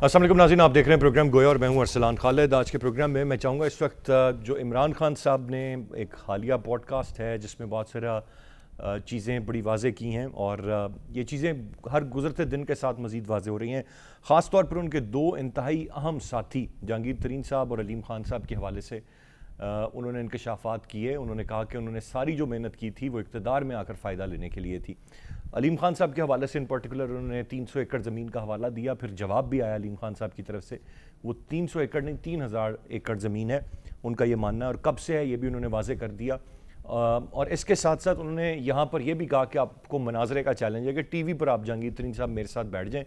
अस्सलाम वालेकुम नाज़रीन, आप देख रहे हैं प्रोग्राम गोया और मैं हूं अरसलान खालिद। आज के प्रोग्राम में मैं चाहूँगा इस वक्त जो इमरान खान साहब ने एक हालिया पॉडकास्ट है जिसमें बहुत सारा चीज़ें बड़ी वाज़े की हैं और ये चीज़ें हर गुज़रते दिन के साथ मज़ीद वाज़े हो रही हैं। ख़ास तौर पर उनके दो इंतहाई अहम साथी जहांगीर तरीन साहब और अलीम खान साहब के हवाले से उन्होंने इंकशाफात किए। उन्होंने कहा कि उन्होंने सारी जो मेहनत की थी वो इक़्तिदार में आकर फ़ायदा लेने के लिए थी। अलीम खान साहब के हवाले से इन पर्टिकुलर उन्होंने 300 एकड़ ज़मीन का हवाला दिया, फिर जवाब भी आया अलीम खान साहब की तरफ से। वो 300 एकड़ नहीं 3000 एकड़ ज़मीन है उनका ये मानना है, और कब से है ये भी उन्होंने वाज़े कर दिया। और इसके साथ साथ उन्होंने यहाँ पर यह भी कहा कि आपको मनाजरे का चैलेंज है कि टीवी पर आप जहांगीर तरीन साहब मेरे साथ बैठ जाएँ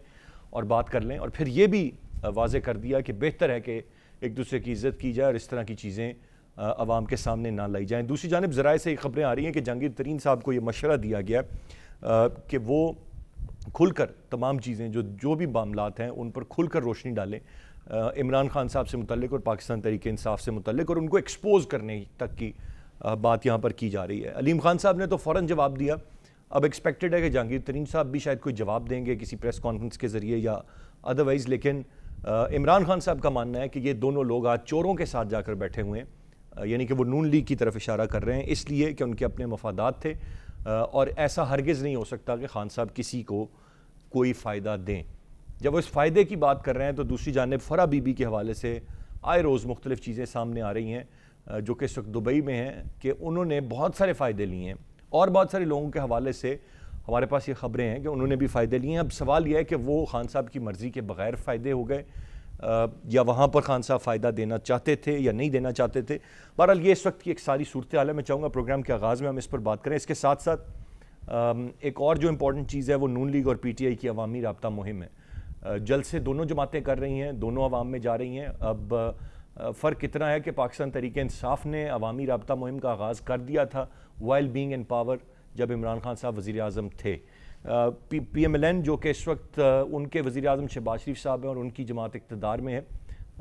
और बात कर लें, और फिर ये भी वाज़े कर दिया कि बेहतर है कि एक दूसरे की इज़्ज़त की जाए और इस तरह की चीज़ें अवाम के सामने ना लाई जाएँ। दूसरी जानिब ज़राए से खबरें आ रही हैं कि जहांगीर तरीन साहब को ये मशवरा दिया गया कि वो खुलकर तमाम चीज़ें जो भी मामलात हैं उन पर खुलकर रोशनी डालें, इमरान खान साहब से मुतल्लिक और पाकिस्तान तहरीक इंसाफ से मुतल्लिक, और उनको एक्सपोज़ करने तक की बात यहाँ पर की जा रही है। अलीम खान साहब ने तो फ़ौरन जवाब दिया। अब एक्सपेक्टेड है कि जहांगीर तरीन साहब भी शायद कोई जवाब देंगे किसी प्रेस कॉन्फ्रेंस के ज़रिए या अदरवाइज़, लेकिन इमरान खान साहब का मानना है कि ये दोनों लोग आज चोरों के साथ जाकर बैठे हुए हैं, यानी कि वो नून लीग की तरफ इशारा कर रहे हैं, इसलिए कि उनके अपने मफादात थे और ऐसा हरगिज़ नहीं हो सकता कि खान साहब किसी को कोई फ़ायदा दें। जब वो इस फ़ायदे की बात कर रहे हैं तो दूसरी जानिब फ़रा बीबी के हवाले से आए रोज़ मुख्तलिफ़ चीज़ें सामने आ रही हैं जो कि इस वक्त दुबई में हैं कि उन्होंने बहुत सारे फ़ायदे लिए हैं, और बहुत सारे लोगों के हवाले से हमारे पास ये ख़बरें हैं कि उन्होंने भी फ़ायदे लिए हैं। अब सवाल यह है कि वो खान साहब की मर्ज़ी के बग़ैर फ़ायदे हो गए या वहाँ पर खान साहब फ़ायदा देना चाहते थे या नहीं देना चाहते थे। बहरहाल ये इस वक्त की एक सारी सूरत हाल है। मैं चाहूँगा प्रोग्राम के आगाज़ में हम इस पर बात करें। इसके साथ साथ एक और जो इम्पॉर्टेंट चीज़ है वो नून लीग और PTI की अवामी राब्ता मुहिम है। जल्द से दोनों जमातें कर रही हैं, दोनों अवाम में जा रही हैं। अब फ़र्क इतना है कि पाकिस्तान तहरीक इंसाफ ने अवामी राब्ता मुहिम का आगाज़ कर दिया था वाइल बीइंग इन पावर जब इमरान खान साहब वज़ीर आज़म थे। PMLN जो कि इस वक्त उनके वज़ीर आज़म शहबाज शरीफ साहब हैं और उनकी जमात इक़्तिदार में है,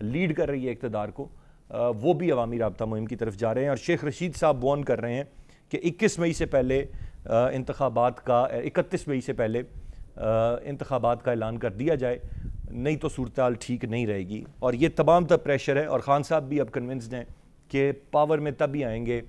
लीड कर रही है इक़्तिदार को, वो भी अवामी राब्ता मुहिम की तरफ जा रहे हैं। और शेख रशीद साहब वार्न कर रहे हैं कि 21 मई से पहले इंतखाबात का 31 मई से पहले इंतखाबात का ऐलान कर दिया जाए, नहीं तो सूरत हाल ठीक नहीं रहेगी। और ये तमाम तब प्रेशर है, और ख़ान साहब भी अब कन्विंस्ड हैं कि पावर में तब ही आएंगे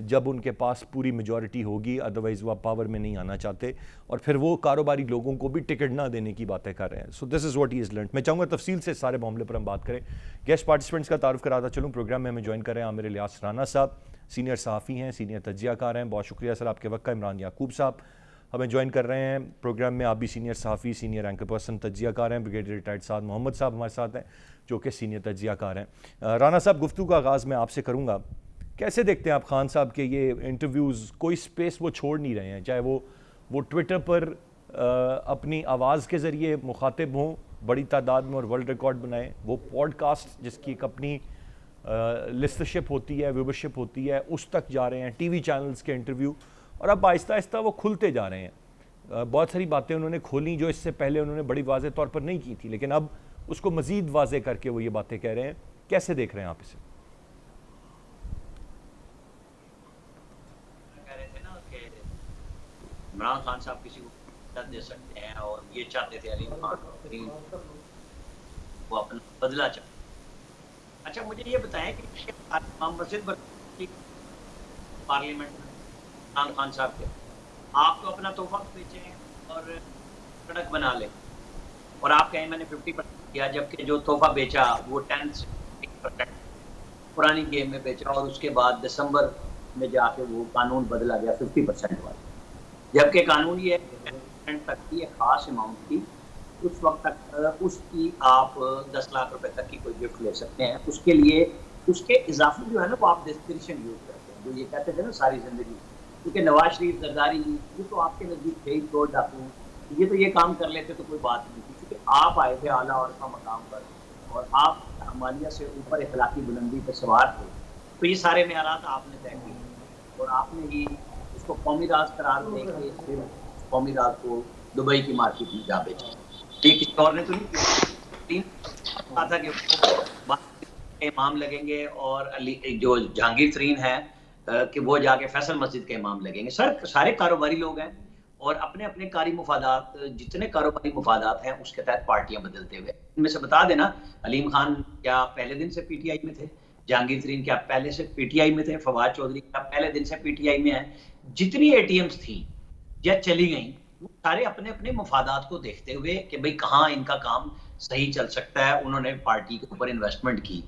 जब उनके पास पूरी मेजॉरिटी होगी, अदरवाइज़ वो पावर में नहीं आना चाहते, और फिर वो कारोबारी लोगों को भी टिकट ना देने की बातें कर रहे हैं। So this is what he is learn. मैं चाहूँगा तफसील से सारे मामले पर हम बात करें। गेस्ट पार्टिसिपेंट्स का तारुफ कराता चलूँ। प्रोग्राम में हमें ज्वाइन करें आमिर इलियास राना साहब, सीनियर सहाफ़ी हैं, सीनियर तज्ज़ियाकार हैं, बहुत शुक्रिया सर आपके वक्त का। इमरान याकूब साहब हमें ज्वाइन कर रहे हैं प्रोग्राम में, आप भी सीनियर सहाफ़ी, सीनियर एंकर पर्सन, तज्ज़ियाकार हैं। ब्रिगेडियर रिटायर्ड साद मोहम्मद साहब हमारे साथ हैं जो कि सीनियर तज्ज़ियाकार हैं। राना साहब, गुफ्तगू का आगाज़ मैं आपसे करूँगा। कैसे देखते हैं आप खान साहब के ये इंटरव्यूज़? कोई स्पेस वो छोड़ नहीं रहे हैं, चाहे वो ट्विटर पर अपनी आवाज़ के ज़रिए मुखातिब हों बड़ी तादाद में और वर्ल्ड रिकॉर्ड बनाएं, वो पॉडकास्ट जिसकी एक अपनी लिस्टरशिप होती है, व्यूवरशिप होती है, उस तक जा रहे हैं, टीवी चैनल्स के इंटरव्यू, और अब आहिस्ता आहिस्ता वो खुलते जा रहे हैं। बहुत सारी बातें उन्होंने खोली जो इससे पहले उन्होंने बड़ी वाज़े तौर पर नहीं की थी, लेकिन अब उसको मज़ीद वाज़े करके वो ये बातें कह रहे हैं। कैसे देख रहे हैं आप इसे? इमरान खान साहब किसी को दे सकते हैं और ये चाहते थे अलीम खान वो अपना बदला चाहते। अच्छा, मुझे ये बताएं कि मस्जिद पार्लियामेंट में इमरान खान साहब के आप तो अपना तोहफा बेचे और सड़क बना ले, और आप कहें मैंने 50% किया, जबकि जो तोहफा बेचा वो 10% पुरानी गेम में बेचा, और उसके बाद दिसंबर में जाके वो कानून बदला गया 50% वाला, जबकि कानून ये तक की एक खास अमाउंट थी, उस वक्त तक उसकी आप 10 लाख रुपए तक की कोई गिफ्ट ले सकते हैं। उसके लिए उसके इजाफे जो है ना वो आप डिस्क्रिप्शन यूज करते हैं, जो ये कहते थे ना सारी जिंदगी, क्योंकि नवाज शरीफ, जरदारी, ये तो आपके नजदीक थे ही चोर डाकू, ये तो ये काम कर लेते तो कोई बात नहीं थी, क्योंकि आप आए थे आला और का मकाम पर और आप हमालिया से ऊपर इखलाकी बुलंदी पर सवार थे, तो ये सारे मेयारात आपने तय किए और आपने ही उसको कौमी राज करार देके फिर कौमी राज को दुबई की मार्केट में जा बेचा। ये किसी और ने तो नहीं कहा था कि इमाम लगेंगे और अली जो जहांगीर तरीन है कि वो जाके फैसल मस्जिद के इमाम लगेंगे। सर सारे कारोबारी लोग हैं, और अपने अपने कारी मुफादात, जितने कारोबारी मुफादात हैं उसके तहत पार्टियां बदलते हुए। इनमें से बता देना, अलीम खान क्या पहले दिन से पीटीआई में थे, जहांगीर तरीन क्या पहले से पीटीआई में थे, फवाद चौधरी क्या पहले दिन से पीटीआई में है। जितनी एटीएम्स थी या चली गई, वो सारे अपने अपने मुफादात को देखते हुए कि भाई कहाँ इनका काम सही चल सकता है, उन्होंने पार्टी के ऊपर इन्वेस्टमेंट की।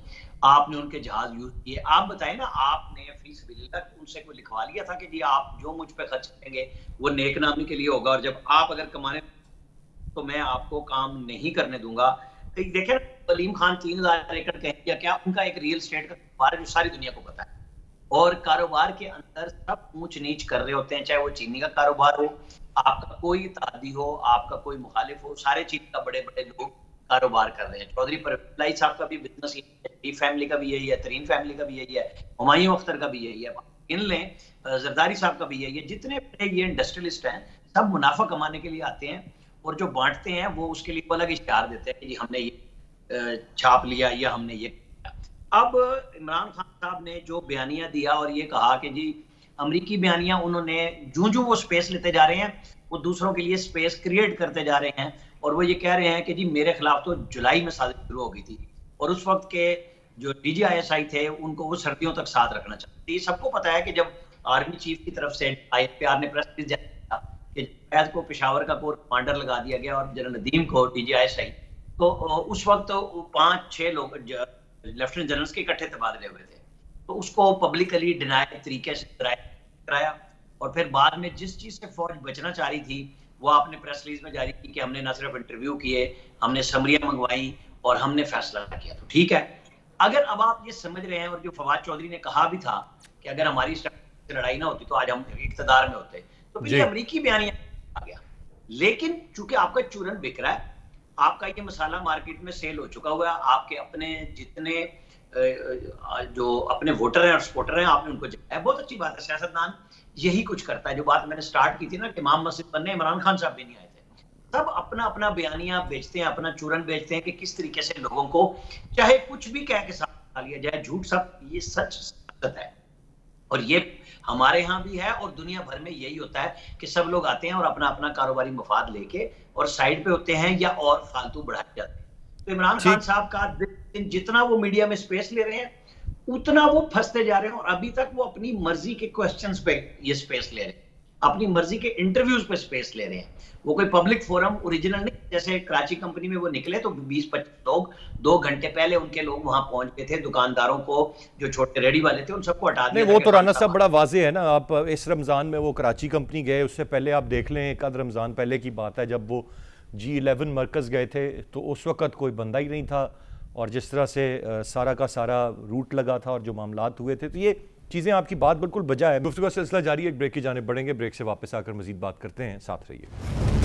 आपने उनके जहाज यूज किए। आप बताएं ना, आपने फीस तक उनसे कोई लिखवा लिया था कि जी आप जो मुझ पे खर्च करेंगे वो नेक नामी के लिए होगा, और जब आप अगर कमाने तो मैं आपको काम नहीं करने दूंगा। देखिए अलीम खान 3000 एकड़ कहें या क्या, उनका एक रियल एस्टेट का कारोबार है जो सारी दुनिया को पता है, और कारोबार के अंदर सब ऊंच नीच कर रहे होते हैं, चाहे वो चीनी का कारोबार हो, आपका कोई इत्तेहादी हो, आपका कोई मुखालिफ हो, सारे चीज का बड़े बड़े लोग कारोबार कर रहे हैं। चौधरी परवेज साहब का भी बिजनेस यही है, फैमिली का भी यही है, तरीन फैमिली का भी यही है, हुमायूं अख्तर का भी यही है, इन लें जरदारी साहब का भी यही है। जितने बड़े ये इंडस्ट्रियलिस्ट हैं सब मुनाफा कमाने के लिए आते हैं, और जो बांटते हैं वो उसके लिए अलग इश्तेहार देते हैं कि हमने ये छाप लिया या हमने ये। अब इमरान खान साहब ने जो बयानिया दिया और ये कहा कि जी अमरीकी बयानिया, उन्होंने जो वो स्पेस लेते जा रहे हैं वो दूसरों के लिए स्पेस क्रिएट करते जा रहे हैं, और वो ये कह रहे हैं कि जी मेरे खिलाफ तो जुलाई में साजिश शुरू हो गई थी, और उस वक्त के जो DGISI थे उनको वो सर्दियों तक साथ रखना चाहते। ये सबको पता है कि जब आर्मी चीफ की तरफ से IPR ने प्रेस रिलीज किया कि जैद को पेशावर का कोर कमांडर लगा दिया गया और जनरल नदीम को DGISI, तो उस वक्त 5-6 लोग लेफ्टिनेंट जनरल्स के इकट्ठे तबादले हुए थे, तो उसको पब्लिकली डिनाई तरीके से कराया, और फिर बाद में जिस चीज से फौज बचना चाह रही थी वो आपने प्रेस रिलीज में जारी की कि हमने न सिर्फ इंटरव्यू किए, हमने समरियां मंगवाई और हमने फैसला किया। तो ठीक है, अगर अब आप ये समझ रहे हैं, और जो फवाद चौधरी ने कहा भी था कि अगर हमारी लड़ाई ना होती तो आज हम इक़्तिदार में होते, तो फिर ये अमरीकी बयानिया आ गया। लेकिन चूंकि आपका चूरन बिक रहा है, आपका ये मसाला मार्केट में सेल हो चुका हुआ है, आपके अपने जितने जो अपने वोटर हैं और सपोर्टर हैं आपने उनको जगाया। बहुत अच्छी बात है, सियासतदान यही कुछ करता है। जो बात मैंने स्टार्ट की थी ना कि इमाम मस्जिद बनने इमरान खान साहब भी नहीं आए थे, सब अपना अपना बयानिया बेचते हैं, अपना चूरन बेचते हैं कि किस तरीके से लोगों को चाहे कुछ भी कह के साथ लिया जाए, झूठ सब, ये सच है। और ये हमारे यहाँ भी है और दुनिया भर में यही होता है कि सब लोग आते हैं और अपना अपना कारोबारी मफाद लेके और साइड पे होते हैं या और फालतू बढ़ाए जाते हैं। तो इमरान खान साहब का जितना वो मीडिया में स्पेस ले रहे हैं उतना वो फंसते जा रहे हैं, और अभी तक वो अपनी मर्जी के क्वेश्चंस पे ये स्पेस ले रहे हैं, अपनी मर्जी के इंटरव्यूज पे स्पेस ले रहे हैं। वो कोई पब्लिक फोरम ओरिजिनल नहीं, जैसे कराची कंपनी में वो निकले तो 20-25 लोग 2 घंटे पहले उनके लोग वहां पहुंच गए थे, दुकानदारों को जो छोटे रेडी वाले थे उन सबको हटा दिया। नहीं, वो तो राना साहब बड़ा वाजे है ना, आप इस रमज़ान में वो कराची कंपनी गए, उससे पहले आप देख लें एक आध रमज़ान पहले की बात है जब वो G11 मरकज़ गए थे, तो उस वक़्त कोई बंदा ही नहीं था, और जिस तरह से सारा का सारा रूट लगा था और जो मामलात हुए थे, तो ये चीज़ें आपकी बात बिल्कुल बजा है। गुफ्तगू का सिलसिला जारी है, एक ब्रेक की जानिब बढ़ेंगे, ब्रेक से वापस आकर मज़ीद बात करते हैं, साथ रहिए।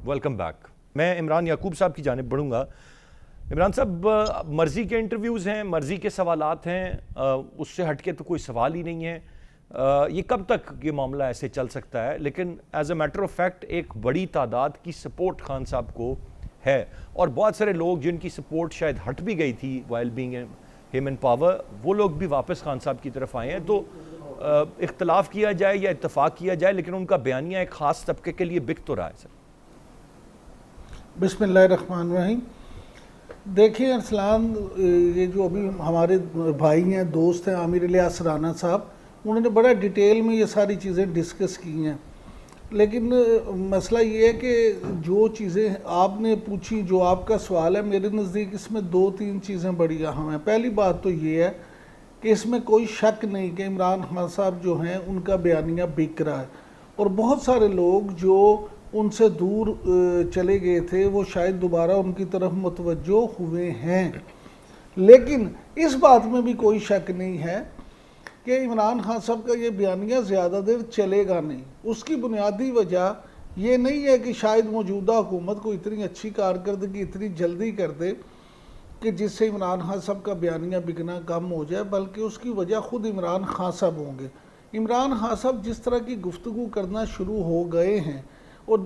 Welcome back. मैं इमरान याकूब साहब की जानिब बढ़ूंगा। इमरान साहब, मर्ज़ी के इंटरव्यूज़ हैं, मर्ज़ी के सवालात हैं, उससे हट के तो कोई सवाल ही नहीं है। ये कब तक ये मामला ऐसे चल सकता है? लेकिन as a matter of fact एक बड़ी तादाद की सपोर्ट खान साहब को है, और बहुत सारे लोग जिनकी सपोर्ट शायद हट भी गई थी while being him in power, वो लोग भी वापस खान साहब की तरफ आए हैं। तो इख्तलाफ किया जाए या इत्तफाक किया जाए, लेकिन उनका बयानिया एक ख़ास तबके के लिए बिक तो रहा है। सर बिस्मिल्लाहिर्रहमानिर्रहीम। देखिए अरसलान, ये जो अभी हमारे भाई हैं, दोस्त हैं आमिर इलियास राना साहब, उन्होंने बड़ा डिटेल में ये सारी चीज़ें डिस्कस की हैं। लेकिन मसला ये है कि जो चीज़ें आपने पूछी, जो आपका सवाल है, मेरे नज़दीक इसमें 2-3 चीज़ें बड़ी अहम हैं। पहली बात तो ये है कि इसमें कोई शक नहीं कि इमरान खान साहब जो हैं उनका बयानिया बिक रहा है, और बहुत सारे लोग जो उनसे दूर चले गए थे वो शायद दोबारा उनकी तरफ मुतवज्जो हुए हैं। लेकिन इस बात में भी कोई शक नहीं है कि इमरान खान साहब का ये बयानिया ज़्यादा देर चलेगा नहीं। उसकी बुनियादी वजह ये नहीं है कि शायद मौजूदा हुकूमत को इतनी अच्छी कारकर्दगी इतनी जल्दी कर दे कि जिससे इमरान खान साहब का बयानिया बिकना कम हो जाए, बल्कि उसकी वजह ख़ुद इमरान खान साहब होंगे। इमरान खान साहब जिस तरह की गुफ्तगू करना शुरू हो गए हैं और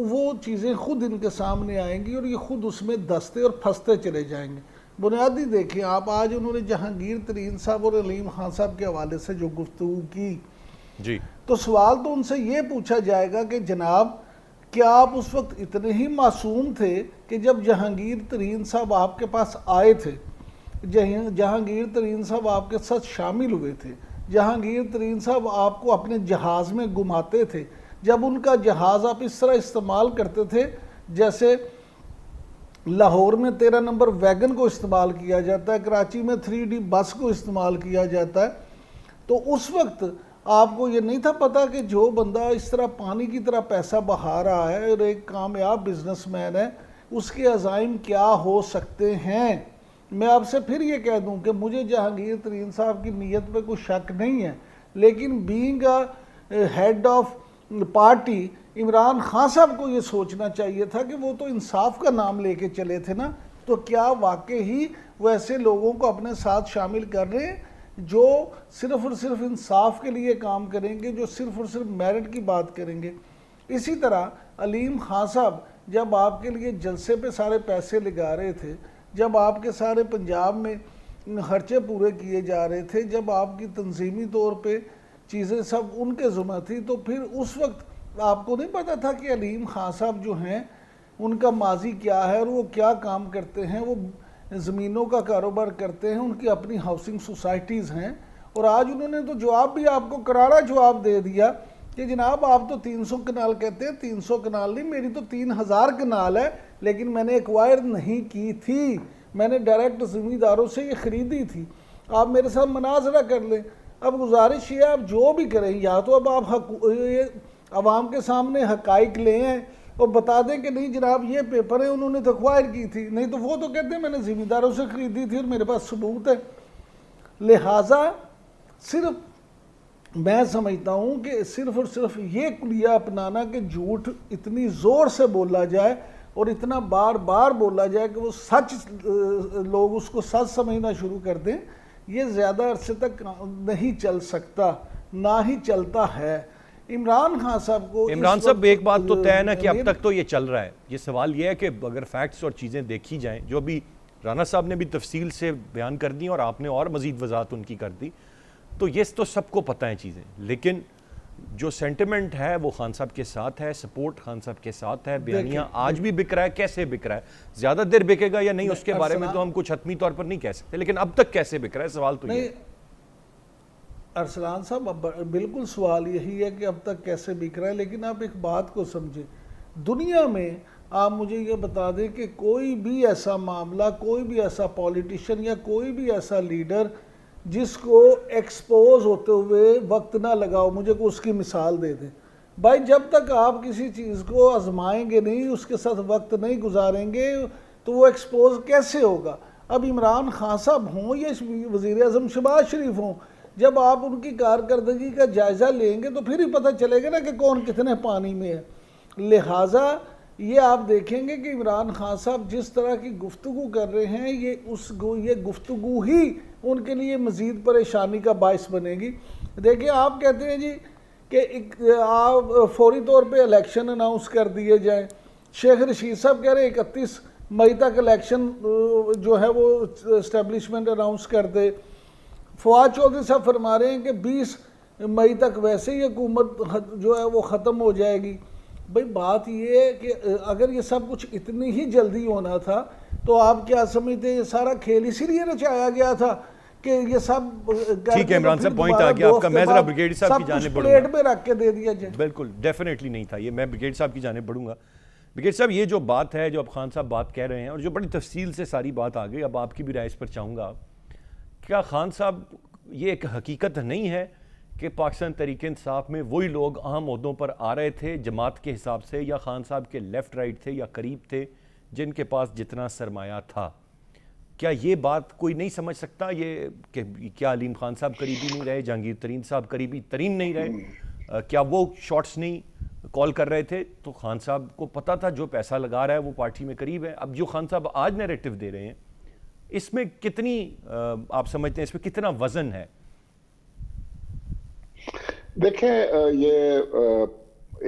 वो चीज़ें ख़ुद इनके सामने आएंगी और ये ख़ुद उसमें दसते और फंसते चले जाएंगे। बुनियादी देखें आप, आज उन्होंने जहांगीर तरीन साहब और अलीम खान साहब के हवाले से जो गुफ्तगू की जी, तो सवाल तो उनसे ये पूछा जाएगा कि जनाब क्या आप उस वक्त इतने ही मासूम थे कि जब जहांगीर तरीन साहब आपके पास आए थे, जहांगीर तरीन साहब आपके साथ शामिल हुए थे, जहांगीर तरीन साहब आपको अपने जहाज़ में घुमाते थे, जब उनका जहाज़ आप इस तरह इस्तेमाल करते थे जैसे लाहौर में 13 नंबर वैगन को इस्तेमाल किया जाता है, कराची में 3D बस को इस्तेमाल किया जाता है, तो उस वक्त आपको ये नहीं था पता कि जो बंदा इस तरह पानी की तरह पैसा बहा रहा है और एक कामयाब बिजनेसमैन है, उसके अज़ाइम क्या हो सकते हैं। मैं आपसे फिर ये कह दूं कि मुझे जहांगीर तरीन साहब की नीयत पे कोई शक नहीं है, लेकिन being a head of party Imran Khan साहब को ये सोचना चाहिए था कि वो तो इंसाफ का नाम लेके चले थे ना, तो क्या वाकई ही वो ऐसे लोगों को अपने साथ शामिल कर रहे हैं जो सिर्फ और सिर्फ इंसाफ के लिए काम करेंगे, जो सिर्फ और सिर्फ मेरिट की बात करेंगे। इसी तरह अलीम खान साहब जब आपके लिए जलसे पे सारे पैसे लगा रहे थे, जब आपके सारे पंजाब में खर्चे पूरे किए जा रहे थे, जब आपकी तंजीमी तौर पे चीज़ें सब उनके ज़ुम्मे थी, तो फिर उस वक्त आपको नहीं पता था कि अलीम खान साहब जो हैं उनका माजी क्या है और वो क्या काम करते हैं। वो ज़मीनों का कारोबार करते हैं, उनकी अपनी हाउसिंग सोसाइटीज़ हैं, और आज उन्होंने तो जवाब भी आपको करारा जवाब दे दिया कि जनाब आप तो 300 कनाल कहते हैं, 300 कनाल नहीं, मेरी तो 3000 कनाल है, लेकिन मैंने एक्वायर नहीं की थी, मैंने डायरेक्ट ज़मींदारों से ये ख़रीदी थी। आप मेरे साथ मुनाजरा कर लें। अब गुजारिश ये आप जो भी करें, या तो अब आप आवाम के सामने हक़ाइक़ ले आएँ और बता दें कि नहीं जनाब ये पेपर है, उन्होंने तो एक्वायर की थी, नहीं तो वो तो कहते हैं मैंने ज़मींदारों से ख़रीदी थी और मेरे पास सबूत है। लिहाजा सिर्फ मैं समझता हूँ कि सिर्फ और सिर्फ ये कुलिया अपनाना कि झूठ इतनी ज़ोर से बोला जाए और इतना बार बार बोला जाए कि वो सच, लोग उसको सच समझना शुरू कर दें, ये ज़्यादा अरसे तक नहीं चल सकता, ना ही चलता है। इमरान खान साहब को, इमरान साहब एक बात तो तय है ना कि अब तक तो ये चल रहा है। ये सवाल ये है कि अगर फैक्ट्स और चीज़ें देखी जाएं, जो अभी राना साहब ने भी तफसील से बयान कर दी और आपने और मज़ीद वजाहत उनकी कर दी, तो ये तो सबको पता है चीज़ें, लेकिन जो सेंटिमेंट है वो खान साहब के साथ है, सपोर्ट खान साहब के साथ है, बयानिया आज भी बिक रहा है। कैसे बिक रहा है, ज़्यादा देर बिकेगा या नहीं उसके बारे में तो हम कुछ हतमी तौर पर नहीं कह सकते, लेकिन अब तक कैसे बिक रहा है, सवाल तो ये। अरसलान साहब बिल्कुल सवाल यही है कि अब तक कैसे बिक रहा है, लेकिन आप एक बात को समझें, दुनिया में आप मुझे ये बता दें कि कोई भी ऐसा मामला, कोई भी ऐसा पॉलिटिशियन या कोई भी ऐसा लीडर जिसको एक्सपोज होते हुए वक्त ना लगाओ, मुझे को उसकी मिसाल दे दें। भाई जब तक आप किसी चीज़ को आजमाएंगे नहीं, उसके साथ वक्त नहीं गुजारेंगे, तो वो एक्सपोज कैसे होगा। अब इमरान खान साहब हों या वज़ीर आज़म शहबाज शरीफ हों, जब आप उनकी कारकर्दगी का जायज़ा लेंगे तो फिर ही पता चलेगा ना कि कौन कितने पानी में है। लिहाजा ये आप देखेंगे कि इमरान खान साहब जिस तरह की गुफ्तगू कर रहे हैं, ये गुफ्तगू ही उनके लिए मज़ीद परेशानी का बायस बनेगी। देखिए आप कहते हैं जी कि आप फौरी तौर पे इलेक्शन अनाउंस कर दिए जाए। शेख रशीद साहब कह रहे हैं 31 मई तक इलेक्शन जो है वो इस्टेब्लिशमेंट अनाउंस कर दे। फवाद चौधरी साहब फरमा रहे हैं कि 20 मई तक वैसे ही हुकूमत जो है वो ख़त्म हो जाएगी। भाई बात ये है कि अगर ये सब कुछ इतनी ही जल्दी होना था तो आप क्या समझते हैं ये सारा खेल इसीलिए रचाया गया था कि ये सब। ठीक है इमरान साहब, पॉइंट आ गया आपका। मैं जरा ब्रिगेड साहब की जाने बढ़ूंगा, प्लेट में रख के दे दिया जाए। बिल्कुल डेफिनेटली नहीं था ये, मैं ब्रिगेड साहब की जाने बढ़ूंगा। ब्रिगेड साहब ये जो बात है, जो अब खान साहब बात कह रहे हैं और जो बड़ी तफसील से सारी बात आ गई, अब आपकी भी राय इस पर चाहूँगा। क्या खान साहब ये एक हकीकत नहीं है कि पाकिस्तान तहरीक-ए-इंसाफ में वही लोग अहम ओहदों पर आ रहे थे जमात के हिसाब से, या खान साहब के लेफ़्ट राइट थे या करीब थे, जिनके पास जितना सरमाया था? क्या ये बात कोई नहीं समझ सकता ये कि क्या अलीम खान साहब करीबी नहीं रहे, जहांगीर तरीन साहब करीबी तरीन नहीं रहे? क्या वो शॉट्स नहीं कॉल कर रहे थे तो खान साहब को पता था जो पैसा लगा रहा है वो पार्टी में करीब है। अब जो खान साहब आज नैरेटिव दे रहे हैं, इसमें कितनी आप समझते हैं इसमें कितना वजन है? देखें, ये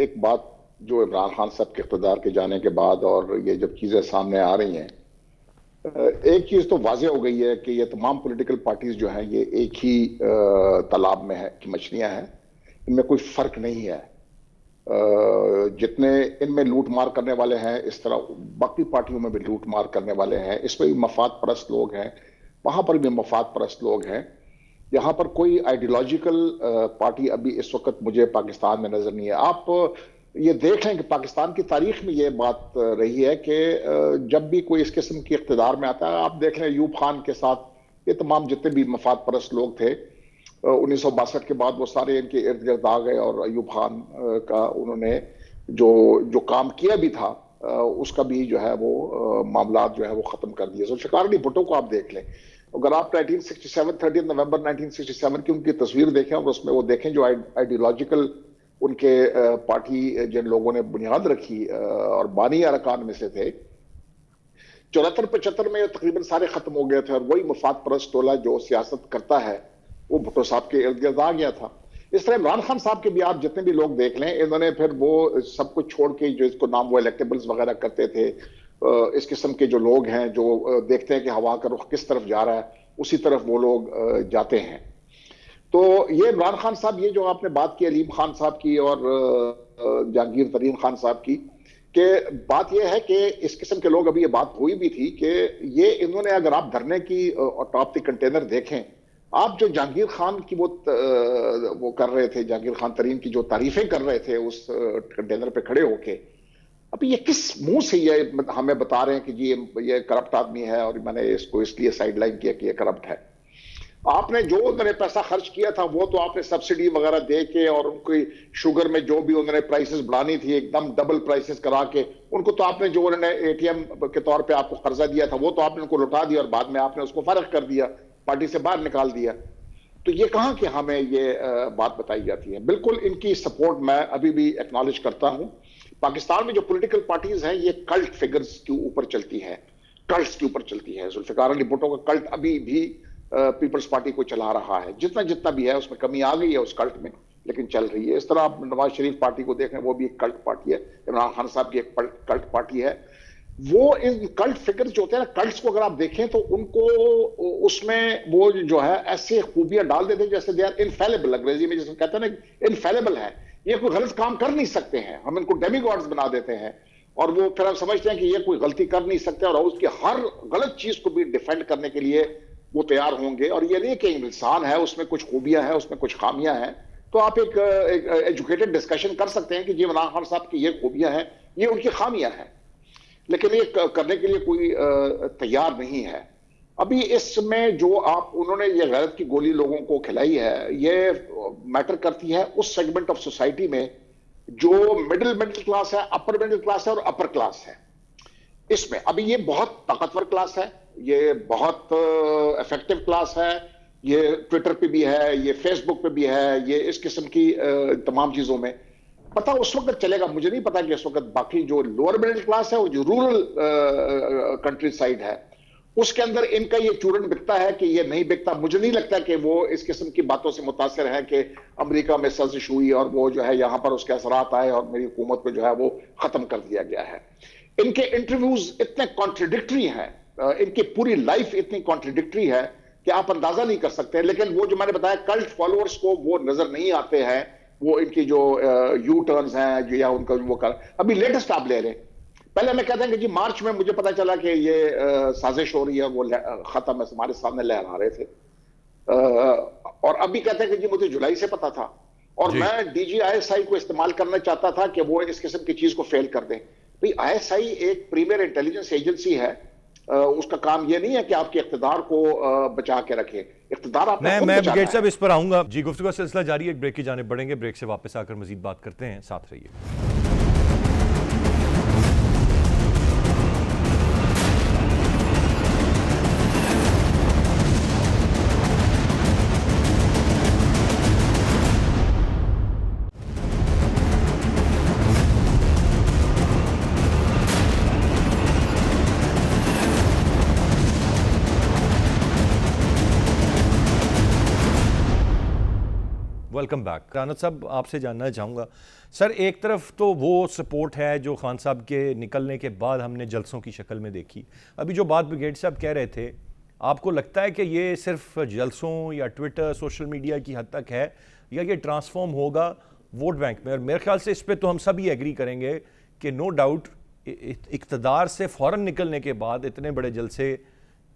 एक बात जो इमरान खान साहब के इक़्तिदार के जाने के बाद और ये जब चीज़ें सामने आ रही हैं, एक चीज़ तो वाज़ेह हो गई है कि ये तमाम पॉलिटिकल पार्टीज जो हैं ये एक ही तालाब में है कि मछलियां हैं, इनमें कोई फ़र्क नहीं है। जितने इनमें लूट मार करने वाले हैं, इस तरह बाकी पार्टियों में भी लूट मार करने वाले हैं। इसमें भी मफाद परस्त लोग हैं, वहाँ पर भी मफाद परस्त लोग हैं। यहाँ पर कोई आइडियोलॉजिकल पार्टी अभी इस वक्त मुझे पाकिस्तान में नज़र नहीं है। आप ये देख लें कि पाकिस्तान की तारीख में ये बात रही है कि जब भी कोई इस किस्म की इक़्तिदार में आता है, आप देख लें अयूब खान के साथ ये तमाम जितने भी मफाद परस्त लोग थे 1962 के बाद वो सारे इनके इर्द गिर्द आ गए और अयूब खान का उन्होंने जो काम किया भी था उसका भी जो है वो मामला जो है वो ख़त्म कर दिया। जुल्फ़िकार अली भुट्टो को आप देख लें, अगर आप 1967 30 नवंबर 1967 की उनकी तस्वीर देखें और उसमें वो देखें जो आइडियोलॉजिकल उनके पार्टी जिन लोगों ने बुनियाद रखी और बानी अरकान में से थे, 74-75 में तकरीबन सारे खत्म हो गए थे और वही मफाद परस्त टोला जो सियासत करता है वो भुट्टो साहब के इर्द गिर्द आ गया था। इस तरह इमरान खान साहब के भी आप जितने भी लोग देख लें, इन्होंने फिर वो सब कुछ छोड़ के जो इसको नाम वो इलेक्टेबल्स वगैरह करते थे, इस किस्म के जो लोग हैं जो देखते हैं कि हवा का रुख किस तरफ जा रहा है उसी तरफ वो लोग जाते हैं। तो ये इमरान खान साहब, ये जो आपने बात की अलीम खान साहब की और जहांगीर तरीन खान साहब की, कि बात यह है कि इस किस्म के लोग, अभी ये बात हुई भी थी कि ये इन्होंने, अगर आप धरने की टॉप द कंटेनर देखें, आप जो जहांगीर खान की वो कर रहे थे, जहांगीर खान तरीन की जो तारीफें कर रहे थे उस कंटेनर पे खड़े होके, अभी ये किस मुंह से ये हमें बता रहे हैं कि जी ये करप्ट आदमी है और मैंने इसको इसलिए साइडलाइन किया कि ये करप्ट है। आपने जो उन्होंने पैसा खर्च किया था वो तो आपने सब्सिडी वगैरह दे के और उनकी शुगर में जो भी उन्होंने प्राइसेस बढ़ानी थी एकदम डबल प्राइसेस करा के, उनको तो आपने जो उन्होंने एटीएम के तौर पे आपको कर्जा दिया था वो तो आपने उनको लौटा दिया और बाद में आपने उसको फर्क कर दिया, पार्टी से बाहर निकाल दिया। तो ये कहाँ कि हमें ये बात बताई जाती है। बिल्कुल इनकी सपोर्ट मैं अभी भी एक्नॉलेज करता हूँ। पाकिस्तान में जो पॉलिटिकल पार्टीज हैं ये कल्ट फिगर्स के ऊपर चलती है, कल्ट्स के ऊपर चलती है। जुल्फ़िकार अली भुट्टो का कल्ट अभी भी पीपल्स पार्टी को चला रहा है, जितना जितना भी है उसमें कमी आ गई है उस कल्ट में, लेकिन चल रही है। इस तरह आप नवाज शरीफ पार्टी को देखें, वो भी एक कल्ट पार्टी है, इमरान खान साहब की एक कल्ट पार्टी है। वो इन कल्ट फिगर्स जो होते हैं ना, कल्ट्स को अगर आप देखें तो उनको उसमें वो जो है ऐसे खूबियां डाल देते हैं जैसे दे आर इनफेलेबल, अंग्रेजी में जैसे कहते हैं ना इनफेलेबल है, ये कोई गलत काम कर नहीं सकते हैं, हम इनको डेमीगॉड्स बना देते हैं और वो फिर हम समझते हैं कि ये कोई गलती कर नहीं सकते और उसकी हर गलत चीज को भी डिफेंड करने के लिए वो तैयार होंगे। और ये नहीं कि इंसान है उसमें कुछ खूबियां हैं उसमें कुछ खामियां हैं, तो आप एक एजुकेटेड डिस्कशन कर सकते हैं कि जी इमरान खान साहब की ये खूबियां हैं, ये उनकी खामियां हैं, लेकिन ये करने के लिए कोई तैयार नहीं है। अभी इसमें जो आप उन्होंने ये गैरत की गोली लोगों को खिलाई है, ये मैटर करती है उस सेगमेंट ऑफ सोसाइटी में जो मिडिल क्लास है, अपर मिडिल क्लास है और अपर क्लास है। इसमें अभी ये बहुत ताकतवर क्लास है, ये बहुत इफेक्टिव क्लास है, ये ट्विटर पे भी है, ये फेसबुक पे भी है, ये इस किस्म की तमाम चीजों में पता उस वक्त चलेगा। मुझे नहीं पता कि इस वक्त बाकी जो लोअर मिडिल क्लास है, वो जो रूरल कंट्री साइड है, उसके अंदर इनका ये चूरन बिकता है कि ये नहीं बिकता। मुझे नहीं लगता कि वो इस किस्म की बातों से मुतासिर है कि अमेरिका में साजिश हुई और वो जो है यहाँ पर उसके असरात आए और मेरी हुकूमत को जो है वो खत्म कर दिया गया है। इनके इंटरव्यूज इतने कॉन्ट्रडिक्टरी हैं, इनकी पूरी लाइफ इतनी कॉन्ट्रडिक्टरी है कि आप अंदाजा नहीं कर सकते। लेकिन वो जो मैंने बताया कल्ट फॉलोअर्स को वो नजर नहीं आते हैं, वो इनकी जो यू टर्न्स हैं जो या उनका वो कर। अभी लेटेस्ट आप ले लें, पहले मैं कहता हूं कि जी मार्च में मुझे पता चला कि ये साजिश हो रही है, वो खत्म है, हमारे सामने लहरा रहे थे, और अभी कहते हैं कि जी मुझे जुलाई से पता था और मैं DGISI को इस्तेमाल करना चाहता था कि वो इस किस्म की चीज को फेल कर दें। भाई ISI एक प्रीमियर इंटेलिजेंस एजेंसी है, उसका काम ये नहीं है कि आपके इख्तिदार को बचा के रखे, इख्तिदार आप मैं गेट साहब इस पर आऊंगा जी। गुफ्तगू का सिलसिला जारी है, एक ब्रेक की जाने बढ़ेंगे, ब्रेक से वापस आकर मजीद बात करते हैं, साथ रहिए। Welcome back. राना साहब, आपसे जानना चाहूँगा सर, एक तरफ तो वो सपोर्ट है जो खान साहब के निकलने के बाद हमने जलसों की शक्ल में देखी। अभी जो बात ब्रिगेड साहब कह रहे थे, आपको लगता है कि ये सिर्फ जलसों या ट्विटर सोशल मीडिया की हद तक है, या ये ट्रांसफॉर्म होगा वोट बैंक में? और मेरे ख्याल से इस पर तो हम सभी एग्री करेंगे कि नो डाउट इक़्तिदार से फ़ौरन निकलने के बाद इतने बड़े जलसे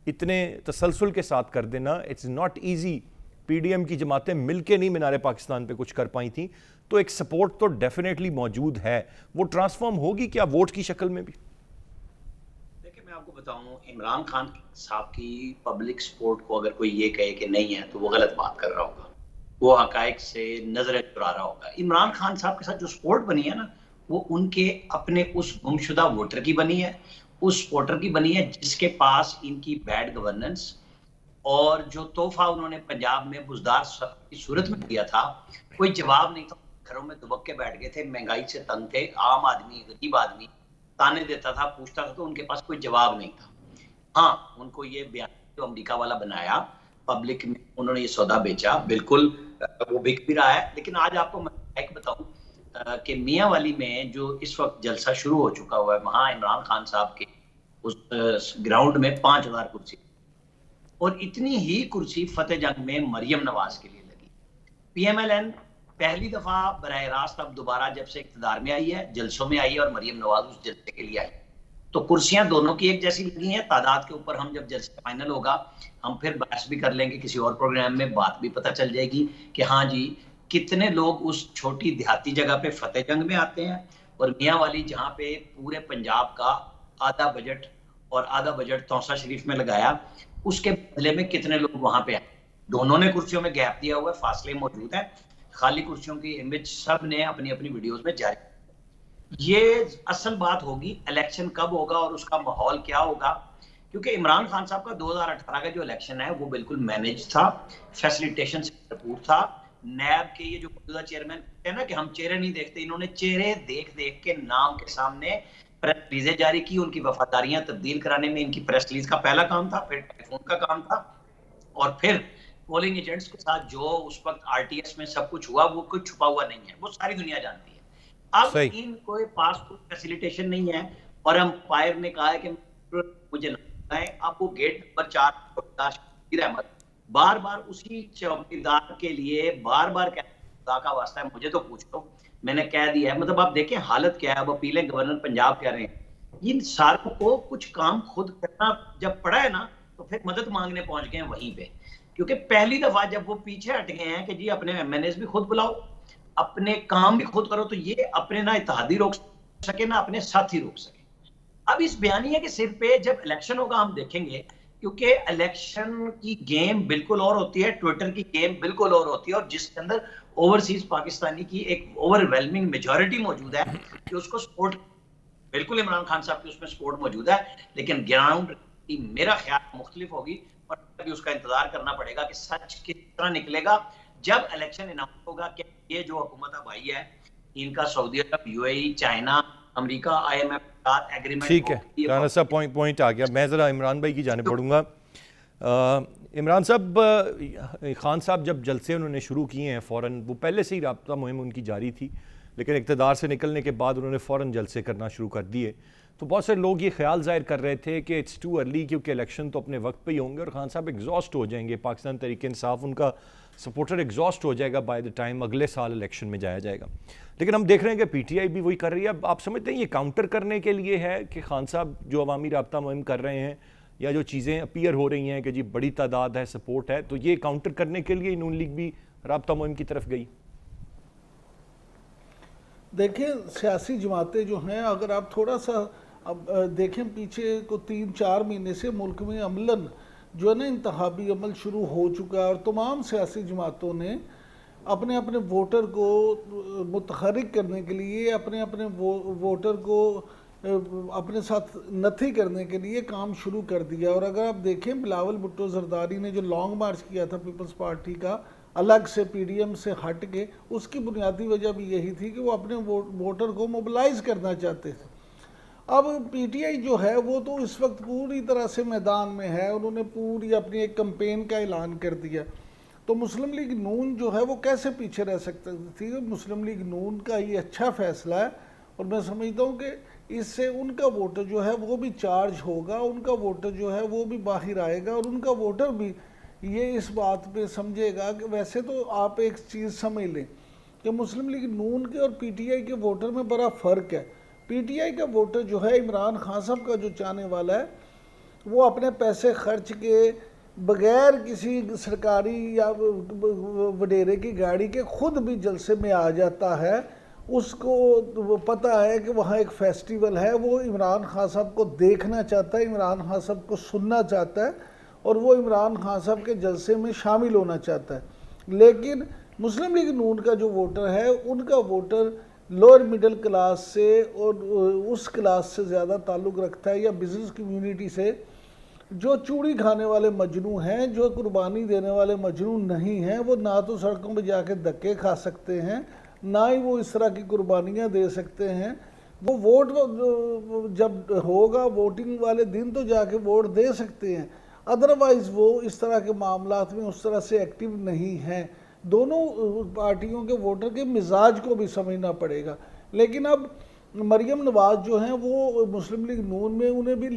इतने तसलसल के साथ कर देना, इट्स नॉट ईजी। पीडीएम की जमातें मिलके नहीं मीनार पाकिस्तान पे कुछ कर पाई थी, तो एक सपोर्ट तो डेफिनेटली मौजूद है। वो ट्रांसफॉर्म होगी क्या वोट की शक्ल में भी? देखिए, मैं आपको बताऊं, इमरान खान साहब की पब्लिक सपोर्ट को अगर कोई ये कहे कि नहीं है तो वो गलत बात कर रहा होगा, वो हकायक से नजरें चुरा रहा होगा। इमरान खान साहब के साथ जो सपोर्ट बनी है ना, वो उनके अपने उस गुमशुदा वोटर की बनी है, उस वोटर की बनी है जिसके पास इनकी बैड गवर्नेंस और जो तोहफा उन्होंने पंजाब में बुजदार की सूरत में दिया था, कोई जवाब नहीं था। घरों में दुबक के बैठ गए थे, महंगाई से तंग थे, आम आदमी गरीब आदमी ताने देता था, पूछता था, तो उनके पास कोई जवाब नहीं था। हाँ, उनको ये बयान जो अमेरिका वाला बनाया, पब्लिक में उन्होंने ये सौदा बेचा, बिल्कुल वो बिक भी रहा है। लेकिन आज आपको मैं एक बताऊं कि मियाँ वाली में जो इस वक्त जलसा शुरू हो चुका हुआ है, वहां इमरान खान साहब के उस ग्राउंड में 5000 कुर्सी, और इतनी ही कुर्सी फतेह जंग में मरियम नवाज के लिए लगी। पीएमएलएन पहली दफा बराह रास्त अब दोबारा जब से इख्तिदार में आई है, जलसों में आई है, और मरियम नवाज उस जलसे के लिए आई। तो कुर्सियां दोनों की एक जैसी लगी हैं। तादाद के ऊपर हम जब जलसा फाइनल होगा, हम फिर बहस भी कर लेंगे किसी और प्रोग्राम में, बात भी पता चल जाएगी कि हाँ जी, कितने लोग उस छोटी देहाती जगह पे फतेह जंग में आते हैं, और मियाँ वाली जहाँ पे पूरे पंजाब का आधा बजट और आधा बजट तौसा शरीफ में लगाया, उसके बदले में कितने लोग वहां पे आए। दोनों ने कुर्सियों में गैप दिया हुआ है, फासले मौजूद है, खाली कुर्सियों की इमेज सब ने अपनी अपनी वीडियोस में जारी। ये असल बात होगी, इलेक्शन कब होगा और उसका माहौल क्या होगा, क्योंकि इमरान खान साहब का 2018 का जो इलेक्शन है वो बिल्कुल मैनेज था, फैसिलिटेशन से भरपूर था। नैब के ये जो मौजूदा चेयरमैन है ना कि हम चेहरे नहीं देखते, इन्होंने चेहरे देख देख के नाम के सामने प्रेस रिलीजें जारी की, उनकी वफादारियां तब्दील कराने में इनकी प्रेस रिलीज का पहला काम था, फिर टेलीफोन का काम था, और फिर पोलिंग एजेंट्स के साथ जो उस वक्त आरटीएस में सब कुछ हुआ, वो कुछ छुपा हुआ नहीं है, वो सारी दुनिया जानती है। अब इनके पास कोई फैसिलिटेशन नहीं है, और अंपायर ने कहा है कि मुझे लगता है अब वो गेट नंबर 4 बार बार उसी चौकीदार के लिए बार बार खुदा का वास्ता है मुझे तो पूछ लो, मैंने कह दिया है। मतलब आप देखें हालत क्या है। अब अपीलें गवर्नर पंजाब कह रहे हैं। इन सारों को कुछ काम खुद करना जब पड़ा है ना, तो फिर मदद मांगने पहुंच गए हैं वहीं पे, क्योंकि पहली दफा जब वो पीछे हट गए हैं कि जी अपने एमएनएस भी खुद बुलाओ, अपने काम भी खुद करो, तो ये अपने ना इत्तेहादी रोक सके ना अपने साथी रोक सके। अब इस बयानिया के सिर पे जब इलेक्शन होगा हम देखेंगे, क्योंकि इलेक्शन की गेम बिल्कुल और होती है, ट्विटर की गेम बिल्कुल और होती है, और जिसके अंदर ओवरसीज पाकिस्तानी की एक ओवरवेलमिंग मेजॉरिटी मौजूद है कि उसको सपोर्ट, बिल्कुल इमरान खान साहब की उसमें सपोर्ट मौजूद है, लेकिन ग्राउंड की मेरा ख्याल मुख्तलिफ होगी, और अभी उसका इंतजार करना पड़ेगा कि सच किस तरह निकलेगा जब इलेक्शन अनाउंस होगा। कि ये जो हुकूमत अब आई है, इनका सऊदी अरब, यूएई, चाइना, अमेरिका, IMF के साथ एग्रीमेंट, ठीक है राना साहब, पॉइंट आ गया। मैं ज़रा इमरान भाई की जाने पढ़ूंगा। इमरान साहब, खान साहब जब जलसे उन्होंने शुरू किए हैं फ़ौरन, वो पहले से ही राब्ता मुहिम उनकी जारी थी, लेकिन इक़्तिदार से निकलने के बाद उन्होंने फ़ौरन जलसे करना शुरू कर दिए। तो बहुत से लोग ये ख्याल ज़ाहिर कर रहे थे कि इट्स टू अर्ली, क्योंकि इलेक्शन तो अपने वक्त पे ही होंगे और खान साहब एग्जॉस्ट हो जाएंगे, पाकिस्तान तहरीक इंसाफ उनका सपोर्टर एग्जॉस्ट हो जाएगा बाय द टाइम अगले साल इलेक्शन में जाया जाएगा। लेकिन हम देख रहे हैं कि PTI भी वही कर रही है। अब आप समझते हैं ये काउंटर करने के लिए है कि खान साहब जो अवामी राब्ता मुहिम कर रहे हैं, या जो चीज़ें अपीयर हो रही हैं कि जी बड़ी तादाद है, सपोर्ट है, तो ये काउंटर करने के लिए नून लीग भी राब्ता मुहिम की तरफ गई? देखिए, सियासी जमातें जो हैं, अगर आप थोड़ा सा अब देखें पीछे को 3-4 महीने से मुल्क में अमलन जो है ना इंतखाबी अमल शुरू हो चुका है, और तमाम सियासी जमातों ने अपने अपने वोटर को मुतहर्रिक करने के लिए, अपने अपने वोटर को अपने साथ नथी करने के लिए काम शुरू कर दिया। और अगर आप देखें, बिलावल भुट्टो जरदारी ने जो लॉन्ग मार्च किया था पीपल्स पार्टी का अलग से PDM से हट के, उसकी बुनियादी वजह भी यही थी कि वो अपने वोटर को मोबिलाइज करना चाहते थे। अब PTI जो है वो तो इस वक्त पूरी तरह से मैदान में है, उन्होंने पूरी अपनी एक कैंपेन का ऐलान कर दिया। तो मुस्लिम लीग नून जो है वो कैसे पीछे रह सकती थी। मुस्लिम लीग नून का ये अच्छा फैसला है और मैं समझता हूँ कि इससे उनका वोटर जो है वो भी चार्ज होगा, उनका वोटर जो है वो भी बाहर आएगा और उनका वोटर भी ये इस बात पे समझेगा कि वैसे तो आप एक चीज़ समझ लें कि मुस्लिम लीग नून के और पीटीआई के वोटर में बड़ा फ़र्क है। पीटीआई का वोटर जो है इमरान खान साहब का जो चाहने वाला है वो अपने पैसे खर्च के बगैर किसी सरकारी या वडेरे की गाड़ी के खुद भी जलसे में आ जाता है। उसको वो पता है कि वहाँ एक फेस्टिवल है, वो इमरान खान साहब को देखना चाहता है, इमरान खान साहब को सुनना चाहता है और वो इमरान खान साहब के जलसे में शामिल होना चाहता है। लेकिन मुस्लिम लीग नून का जो वोटर है उनका वोटर लोअर मिडिल क्लास से और उस क्लास से ज़्यादा ताल्लुक़ रखता है या बिज़नेस कम्युनिटी से, जो चूड़ी खाने वाले मजनू हैं, जो कुर्बानी देने वाले मजनू नहीं हैं। वो ना तो सड़कों पर जाके धक्के खा सकते हैं, ना ही वो इस तरह की कुर्बानियाँ दे सकते हैं। वो वोट जब होगा वोटिंग वाले दिन तो जाके वोट दे सकते हैं, अदरवाइज़ वो इस तरह के मामलात में उस तरह से एक्टिव नहीं हैं। दोनों पार्टियों के वोटर के मिजाज को भी समझना पड़ेगा। लेकिन अब मरियम नवाज जो हैं वो मुस्लिम लीग नून में उन्हें भी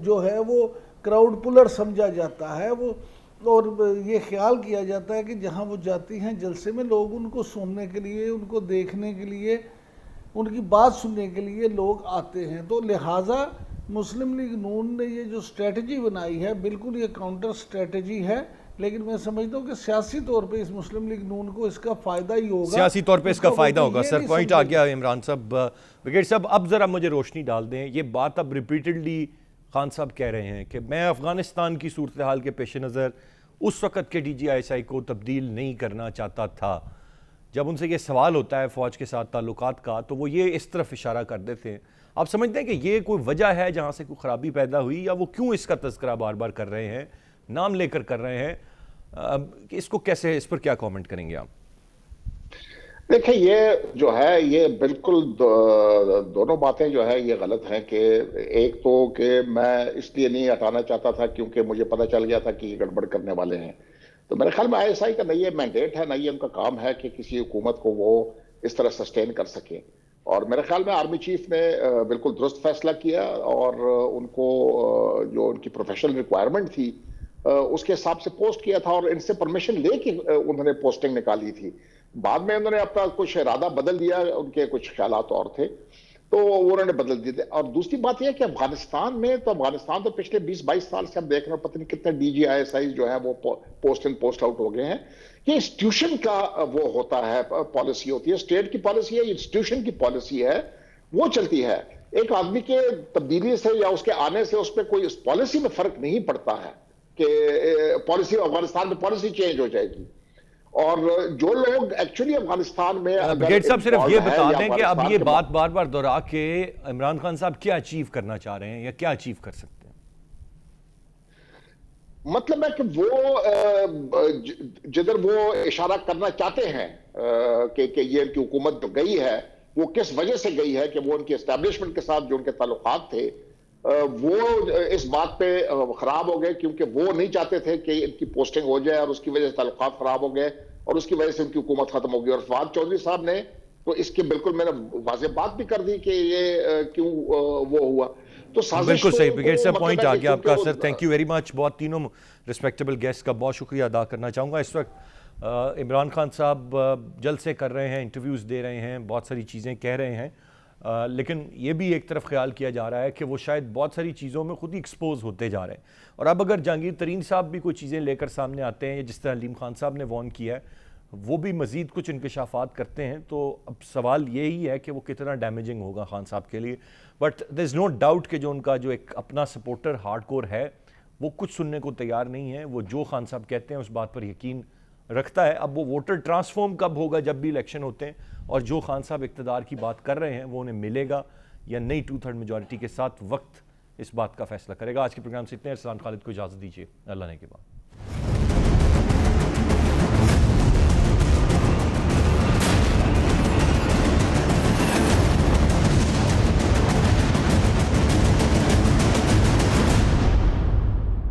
जो है वो क्राउड पुलर समझा जाता है वो, और ये ख्याल किया जाता है कि जहां वो जाती हैं जलसे में लोग उनको सुनने के लिए, उनको देखने के लिए, उनकी बात सुनने के लिए लोग आते हैं। तो लिहाजा मुस्लिम लीग नून ने ये जो स्ट्रेटजी बनाई है बिल्कुल ये काउंटर स्ट्रेटजी है, लेकिन मैं समझता हूँ कि सियासी तौर पे इस मुस्लिम लीग नून को इसका फ़ायदा ही होगा, सियासी तौर पे इसका फ़ायदा होगा। सर पॉइंट आ गया इमरान साहब। ब्रिगेड साहब अब ज़रा मुझे रोशनी डाल दें, ये बात अब रिपीटेडली खान साहब कह रहे हैं कि मैं अफ़गानिस्तान की सूरत हाल के पेश नज़र उस वक़्त के DGISI को तब्दील नहीं करना चाहता था। जब उनसे ये सवाल होता है फ़ौज के साथ ताल्लुकात का तो वो ये इस तरफ इशारा कर देते हैं। आप समझते हैं कि ये कोई वजह है जहाँ से कोई ख़राबी पैदा हुई, या वो क्यों इसका तज़किरा बार बार कर रहे हैं, नाम लेकर कर रहे हैं? इसको कैसे, इस पर क्या कमेंट करेंगे आप? देखिए ये जो है ये बिल्कुल दोनों बातें जो है ये गलत हैं। कि एक तो कि मैं इसलिए नहीं हटाना चाहता था क्योंकि मुझे पता चल गया था कि ये गड़बड़ करने वाले हैं। तो मेरे ख्याल में ISI का नहीं ये मैंडेट है, नहीं ये उनका काम है कि किसी हुकूमत को वो इस तरह सस्टेन कर सके। और मेरे ख्याल में आर्मी चीफ ने बिल्कुल दुरुस्त फैसला किया और उनको जो उनकी प्रोफेशनल रिक्वायरमेंट थी उसके हिसाब से पोस्ट किया था और इनसे परमिशन लेके उन्होंने पोस्टिंग निकाली थी। बाद में उन्होंने अपना कुछ इरादा बदल दिया, उनके कुछ ख्यालात और थे तो उन्होंने बदल दिए थे। और दूसरी बात यह कि अफगानिस्तान तो पिछले 20-22 साल से हम देख रहे हैं पता नहीं कितने DGISI जो है वो पोस्ट इन पोस्ट आउट हो गए हैं। ये इंस्टीट्यूशन का वो होता है, पॉलिसी होती है, स्टेट की पॉलिसी है, इंस्टीट्यूशन की पॉलिसी है, वो चलती है। एक आदमी के तब्दीली से या उसके आने से उस पर कोई इस पॉलिसी में फर्क नहीं पड़ता है कि पॉलिसी अफगानिस्तान में पॉलिसी चेंज हो जाएगी। और जो लोग एक्चुअली अफगानिस्तान में ब्रिगेड साहब सिर्फ ये बता दें कि अब ये बात बार बार दोहरा के इमरान खान साहब क्या अचीव करना चाह रहे हैं या क्या अचीव कर सकते हैं? मतलब है कि वो जिधर वो इशारा करना चाहते हैं कि ये इनकी हुकूमत जो गई है वो किस वजह से गई है, कि वो उनके एस्टैब्लिशमेंट के साथ जो उनके ताल्लुकात थे वो इस बात पे खराब हो गए क्योंकि वो नहीं चाहते थे कि इनकी पोस्टिंग हो जाए और उसकी वजह से ताल्लुकात खराब हो गए और उसकी वजह से उनकी हुकूमत खत्म हो गई। और फवाद चौधरी साहब ने तो इसकी बिल्कुल मैंने वाज़ेह बात भी कर दी कि ये क्यों वो हुआ। तो बिल्कुल सही ब्रिगेड साहब, पॉइंट आ गया आपका। Sir thank you very much. बहुत तीनों रिस्पेक्टेबल गेस्ट का बहुत शुक्रिया अदा करना चाहूँगा। इस वक्त इमरान खान साहब जलसे कर रहे हैं, इंटरव्यूज़ दे रहे हैं, बहुत सारी चीज़ें कह रहे हैं, लेकिन ये भी एक तरफ ख्याल किया जा रहा है कि वो शायद बहुत सारी चीज़ों में खुद ही एक्सपोज होते जा रहे हैं। और अब अगर जहांगीर तरीन साहब भी कोई चीज़ें लेकर सामने आते हैं, जिस तरह अलीम खान साहब ने वार्न किया है, वो भी मज़ीद कुछ इंकशाफात करते हैं, तो अब सवाल यही है कि वो कितना डैमेजिंग होगा खान साहब के लिए। But there is no doubt कि जो उनका जो एक अपना सपोर्टर हार्डकोर है वो कुछ सुनने को तैयार नहीं है। वो जो खान साहब कहते हैं उस बात पर यकीन रखता है। अब वो वोटर ट्रांसफॉर्म कब होगा, जब भी इलेक्शन होते हैं, और जो खान साहब इक़्तिदार की बात कर रहे हैं वो उन्हें मिलेगा या नई 2/3 मेजॉरिटी के साथ, वक्त इस बात का फैसला करेगा। आज के प्रोग्राम से इतने। अरसलान खालिद को इजाज़त दीजिए, अल्लाह ने के बाद।